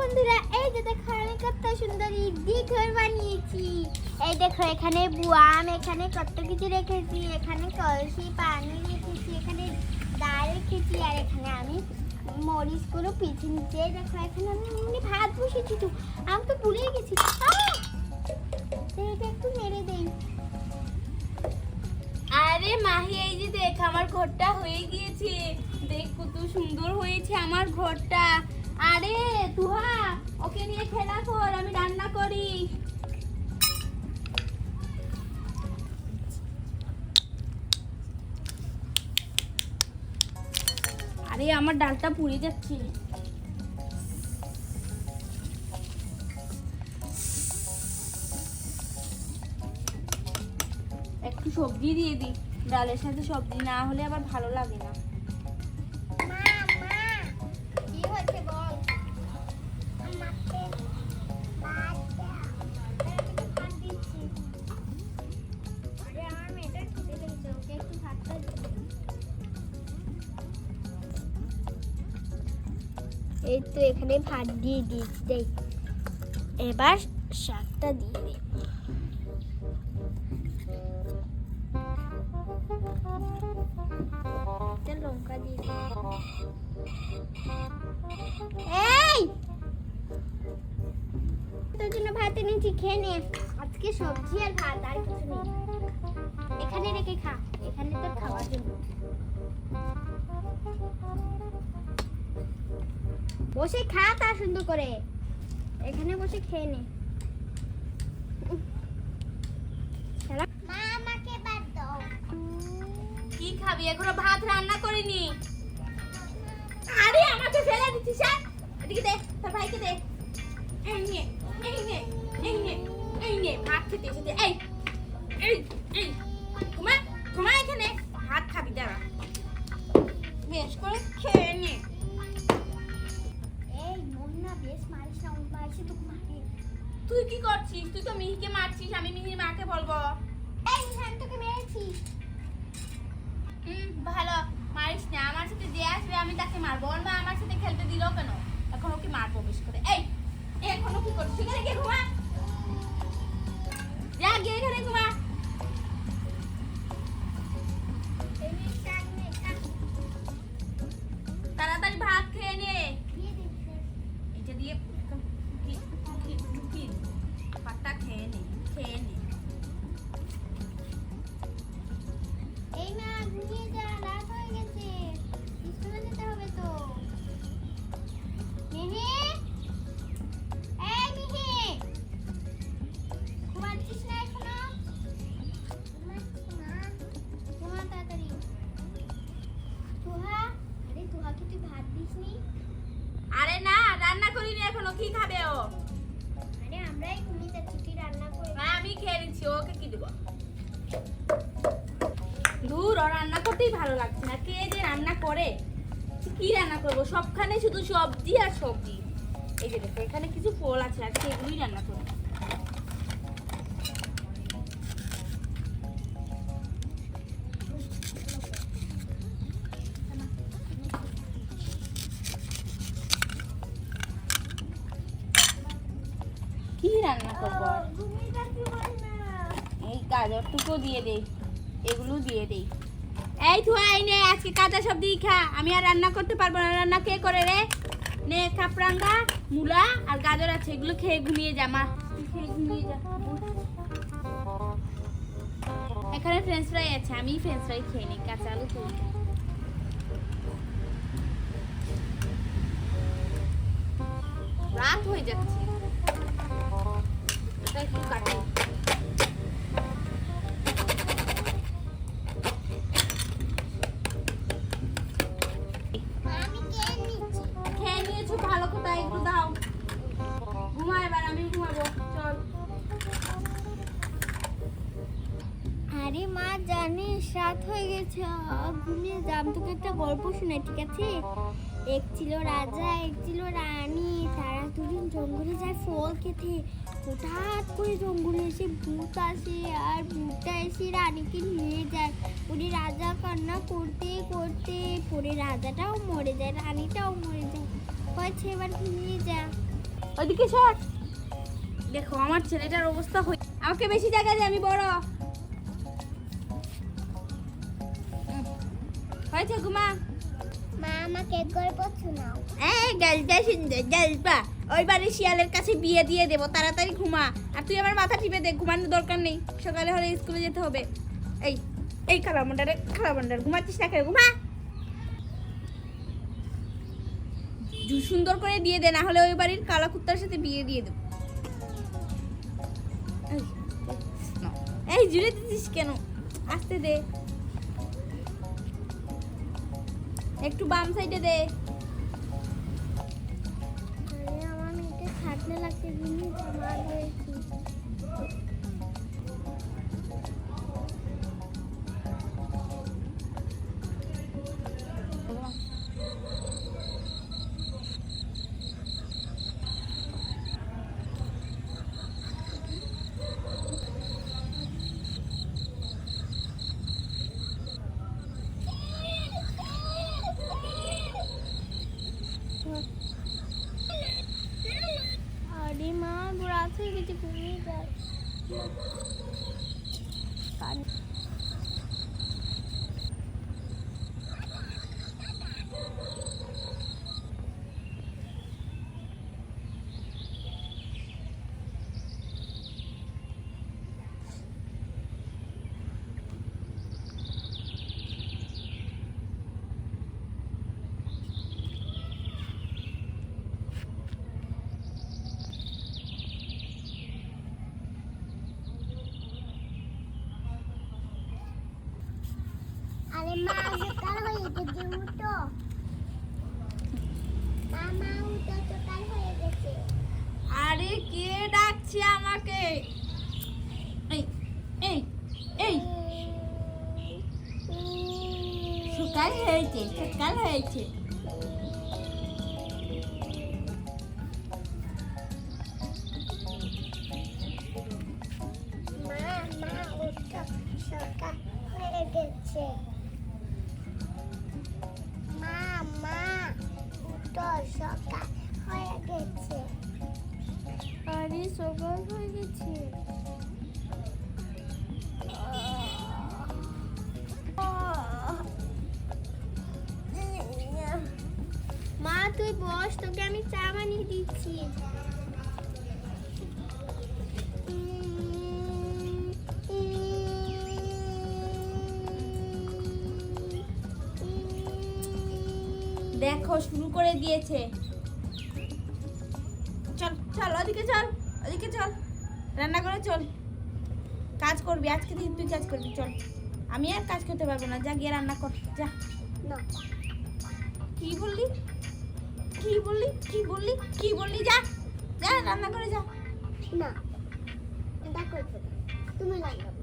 বন্ধুরা, এই যে দেখো আমি কত সুন্দর ইডলি ঘর বানিয়েছি। এই দেখো এখানে বুয়াম, এখানে কত কিছু রেখেছি, এখানে কলসি পানি রেখেছি, এখানে ডাল রেখেছি, আর এখানে আমি মরিচগুলো পিছিয়ে নিচ্ছি। এই দেখো এখানে আমি এমনি ভাত বসেছি, তো আমি তো ভুলেই গেছি। এটা একটু মেরে দেই। আরে মাহি, এই যে দেখ আমার ঘরটা হয়ে গিয়েছে। দেখ কত সুন্দর হয়েছে আমার ঘরটা। আরে তুহা, ওকে নিয়ে খেলা কর, আমি রান্না করি। আরে আমার ডালটা পুড়ে যাচ্ছে। একটু সবজি দিয়ে দিই, ডালের সাথে সবজি না হলে আবার ভালো লাগে না। কি হয়েছে বল? আমাকে ভাত দাও। ভাত দিচ্ছি। আরে আমার মেয়েটা খেতে লেগেছে, ওকে একটু ভাতটা দিই। এই তো এখানে ভাত দিয়ে দিচ্ছি, দেখ। এবার শাকটা দিয়ে দিই। লঙ্কা দিয়ে দিই। এই তোর জন্য ভাত এনেছি, খেয়ে নে। আজকে সবজি আর ভাত, আর কিছু নেই। এখানে রেখে খা, এখানে তোর খাওয়ার জন্য। বসে খা তা সুন্দর করে, এখানে বসে খেয়ে নে। মা আমাকে ভাত দাও। কি খাবি? এখনো ভাত রান্না করিনি। আরে আমাকে ফেলে দিচ্ছিস? এদিকে দে, তোর ভাইকে দে। এই নে, এই নে, এই নে, এই নে, ভাত খেতে এসেছে। এই এই এই ঘুমা, ঘুমা এখানে। ভাত খাবি, দাঁড়া, বেশ করে খেয়ে নে। এই মোহনা বেশ মারিস না, ওর মারিস তো মারে। তুই কি করছিস? তুই তো মিহিকে মারছিস, আমি মিহির মাকে বলবো। এই আমি তোকে মেরেছি। ভালো, মারিস না। আমার সাথে যে আসবে আমি তাকে মারবো। ওর মা আমার সাথে খেলতে দিল কেন? এখন ওকে মারবো বেশ করে। এই এখনো কি করছিস? এখানে গিয়ে ঘুমা, যা গিয়ে এখানে ঘুমা। তাড়াতাড়ি ভাত খেয়ে নে। এটা দিয়ে ভাতটা খেয়ে নে, খেয়ে নে। এই মা ঘুমিয়ে যা, রাত হয়ে গেছে, স্কুলে যেতে হবে তো। মিহি, এই মিহি, ঘুমাচ্ছিস না এখনো? ঘুমা তাড়াতাড়ি। তুহা, আরে তুহাকে তুই ভাত দিসনি? আরে না, রান্না করিনি এখনো। কি খাবে ও? আরে আমরাই ঘুমিয়ে যাচ্ছি, তুই রান্না করে। আমি খেয়ে নিচ্ছি, ওকে কি দেবো? দূর, ও রান্না করতেই ভালো লাগছে না। কে যে রান্না করে? কি রান্না করবো? সবখানে শুধু সবজি আর সবজি। এই যে দেখো এখানে কিছু ফল আছে, আর সেগুলোই রান্না করবো। কি রান্না করবো? ঘুমিয়ে যাচ্ছি বল না। এই গাজরটুকু দিয়ে দেই, এগুলো দিয়ে দেই। এই থুয়া, এই নে, আজকে কাঁচা সবজি খা। আমি আর রান্না করতে পারবো না। রান্না কে করে রে? নে, কাপরাঙ্গা, মূলা আর গাজর আছে, এগুলো খেয়ে ঘুমিয়ে যা। মা, তুই খেয়ে ঘুমিয়ে যা। এখানে ফ্রেঞ্চ ফ্রাই আছে, আমি ফ্রেঞ্চ ফ্রাই খেয়ে নিই। কাঁচা আলু তুই খা। রাত হয়ে যাচ্ছে, এটা একটু কাটি। আমি খেয়ে নিচ্ছি। খেয়ে নিয়েছো, ভালো কথা, একটু দাও। ঘুমা এবার, আমি ঘুমাবো, চল। আরে মা জানিস রাত হয়ে গেছে, ঘুমিয়ে যা। আমি তোকে একটা গল্প শোনাই, ঠিক আছে? এক ছিল রাজা, এক ছিল রানী। তারা দুদিন জঙ্গলে যায় ফল খেতে। হঠাৎ করে জঙ্গলে এসে ভূত আসে, আর ভূতটা এসে রানীকে নিয়ে যায়। পরে রাজা কান্না করতে করতে পরে রাজাটাও মরে যায়, রানীটাও মরে যায়। হয়েছে, এবার ঘুমিয়ে যা। ওদিকে সর। দেখো আমার ছেলেটার অবস্থা আমাকে বেশি জায়গা দে, আমি বড়। হয়েছে, ঘুমা। মা আমাকে গল্প শোনাও। এই গল্পটা শুনতে গল্পা, ওই বাড়ির শিয়ালের কাছে বিয়ে দিয়ে দেবো, তাড়াতাড়ি ঘুমা। আর তুই আমার মাথা টিপে দে, ঘুমানোর দরকার নেই, সকালে হলে স্কুলে যেতে হবে। এই এই খালামন্ডার ঘুমাচ্ছিস না কেন? ঘুমা। সুন্দর করে দিয়ে দে, না হলে ওই বাড়ির কালা কুত্তার সাথে বিয়ে দিয়ে দেবো। এই জুড়ে দিচ্ছিস কেন? আসতে দে, একটু বাম সাইডে দে। আমার মেয়েকে খাটলে লাগছে, জিনিস আমার হয়েছে। আরে মা রাত হয়ে গেছে, ঘুমিয়ে যায়। আরে মা সকাল হয়ে গেছে, উঠো। মামা উঠো, সকাল হয়ে গেছে। আরে কে ডাকছে আমাকে? এই এই এই সকাল হয়েছে, সকাল হয়েছে। মা মা উঠো, সকাল হয়ে গেছে। মা মা উঠো, সকাল হয়ে গেছে। আরে সকাল হয়ে গেছে। মা তুই বস, তোকে আমি চা বানিয়ে দিচ্ছি। দেখো শুরু করে দিয়েছে। চল চল, ওদিকে চল, ওদিকে চল, রান্না করে চল, কাজ করবি আজকে দিন, তুই কাজ করবি। চল, আমি আর কাজ করতে পারবো না, যা গিয়ে রান্না কর, যা। না কি বললি, কি বললি, কি বললি, কি বললি? যা যা রান্না করে যা। না দেখো, তুমি রান্না করো।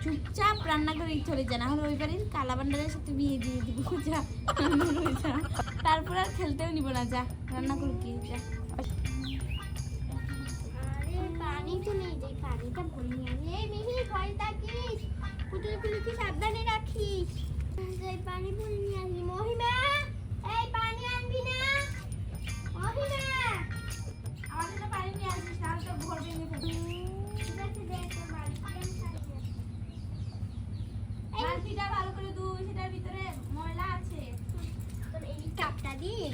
চুপচাপ রান্না করে চলে যা, না হলে ওই বাড়ির কালা বান্ডারের সাথে বিয়ে দিয়ে দিব। যা রান্না করে যা, তারপর আর খেলতেও নিব না। যা রান্না করে কি, যা। আরে পানি তো নেই, যে পানিটা ভরে নিয়ে আনি। এই মিহি ঘরে থাকিস, পুতুল পুলুকে সাবধানে রাখিস। এই পানি ভরে নিয়ে আসি। মহিমা, এই পানি আনবি না? মহিমা, আমার জন্য পানি নিয়ে আসিস, না হলে তো ঘর ভেঙে ফেলবি। ঠিক আছে, দেখ তোর বাড়িতে আমি থাকবো। বালতিটা ভালো করে ধুই, সেটার ভিতরে ময়লা আছে। তোর এই কাপটা দিই।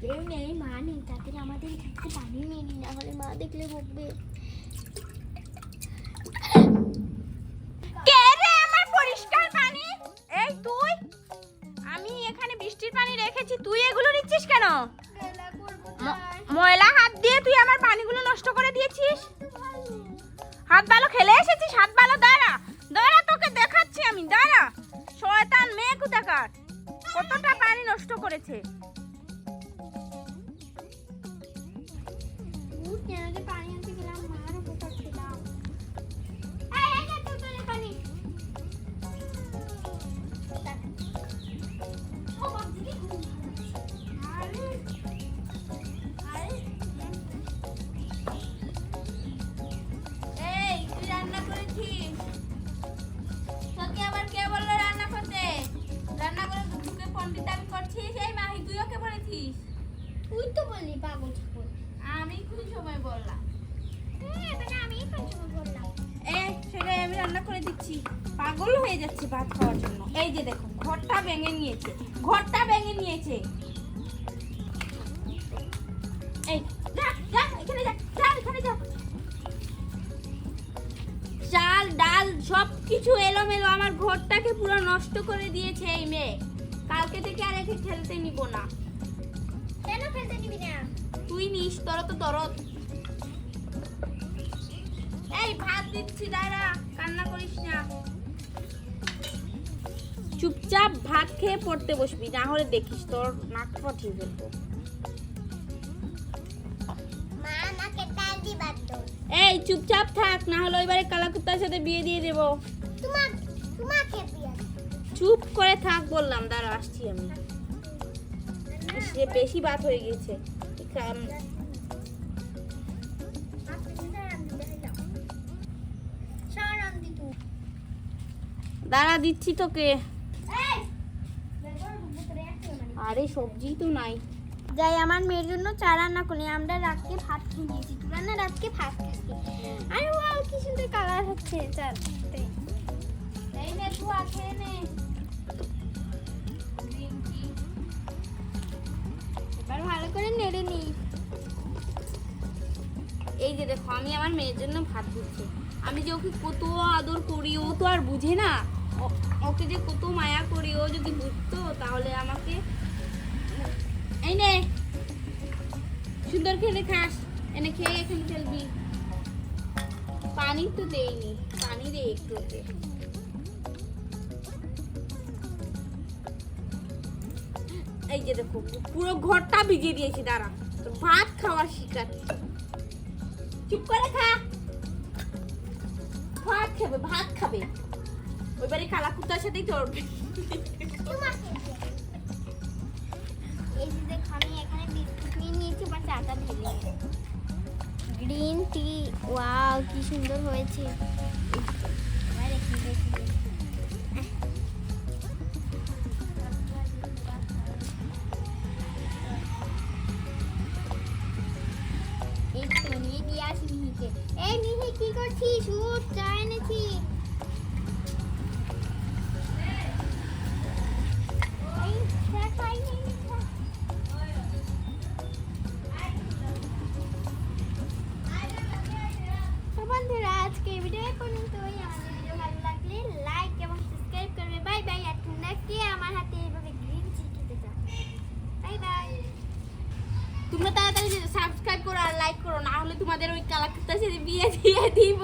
কেউ নেই, মা নেই, তাদের আমাদের এখান থেকে পানি নিয়ে নি, না হলে মা দেখলে বকবে। কে রে আমার পরিষ্কার পানি? এই তুই? আমি এখানে বৃষ্টির পানি রেখেছি, তুই এগুলো নিচ্ছিস কেন? ময়লা হাত দিয়ে তুই আমার পানিগুলো নষ্ট করে দিয়েছিস। হাত ভালো খেলে এসেছিস, হাত ভালো। দাঁড়া দাঁড়া, তোকে দেখাচ্ছি আমি, দাঁড়া। শয়তান মেয়ে কোথাকার, কতটা পানি নষ্ট করেছে। পানি আনতে গেলাম, মারও কোথাও ছিলাম। পানি এই তুই রান্না করেছিস? তোকে আবার কে বললো রান্না করতে? রান্না করে ঢুকে পন্ডিতামি করছিস? এই মাহি, তুইও কে বলেছিস? বললি পাগল ছাগল? আমি কোন সময় বললাম? মানে আমি কোন সময় বললাম? সেটাই আমি রান্না করে দিচ্ছি। পাগল হয়ে যাচ্ছে ভাত খাওয়ার জন্য। এই যে দেখো ঘরটা ভেঙে নিয়েছে, ঘরটা ভেঙে নিয়েছে। এই যা যা এখানে যা, যা এখানে যা। চাল ডাল সব কিছু এলোমেলো, আমার ঘরটাকে পুরো নষ্ট করে দিয়েছে এই মেয়ে। কালকে থেকে আর একে খেলতে নিব না। কেন ফেলতে নিবি না? তুই নিস, তোর তো দরদ। এই ভাত দিচ্ছি, দাঁড়া, কান্না করিস না। চুপচাপ ভাত খেয়ে পড়তে বসবি, না হলে দেখিস তোর নাক পাঠিয়ে ফেলবো। মা আমাকে তেল দিবা তো? এই চুপচাপ থাক, না হলে এবারে কালাকুত্তার সাথে বিয়ে দিয়ে দেবো। তোমাকে বিয়ে। চুপ করে থাক বললাম, দাঁড়া আসছি আমি। সে বেশি ভাত হয়ে গেছে। দাঁড়া দিচ্ছি তোকে। আরে সবজি তো নাই। যাই আমার মেয়ের জন্য চা রান্না করি, আমরা রাতকে ভাত খেয়ে নিয়েছি, তোরা না রাতকে ভাত খাচ্ছি। আরে ওয়াও কি সুন্দর কালার হচ্ছে চাতে। এই নে তুই খেয়ে নে। এবার ভালো করে নেড়ে নি। এই যে দেখো আমি আমার মেয়ের জন্য ভাত দিচ্ছি। আমি যে ওকে কত আদর করি, ও তো আর বুঝে না। ওকে যে কত মায়া করি, ও যদি বুঝতো তাহলে আমাকে। এই নে সুন্দর খেলে খাস, এনে খেয়ে এখন খেলবি। পানি তো দেইনি, পানি দে একটু ওকে। এই যে দেখো পুরো ঘরটা ভিজিয়ে দিয়েছি, দাঁড়া তো ভাত খাওয়া শিখাচ্ছি। চুপ করে খা, ভাত খাবে, ভাত খাবে। ওইবারে কালাকুত্তার সাথেই চড়বে। এই যে দেখো আমি এখানে বিস্কুট নিয়ে নিয়েছি, বা চাটা ঢেলে গ্রিন টি। ওয়াও কি সুন্দর হয়েছে। এবার এখানে রেখে দিই। এই তো নিয়ে দিয়ে আসি মিহিকে। এই মিহি কি করছিস? উঠ, চা এনেছি। এই চা খাইনি। তো বন্ধুরা আজকে ভিডিও পর্যন্তই। আমাদের ভিডিও ভালো লাগলে লাইক এবং সাবস্ক্রাইব করবে। Bye bye. আর তোমরা কে আমার হাতে এইভাবে গ্রিন টি খেতে চাও? Bye bye. তোমরা তাড়াতাড়ি সাবস্ক্রাইব করো আর লাইক করো, না হলে তোমাদের ওই কালাকুত্তার সাথে বিয়ে দিয়ে দিব।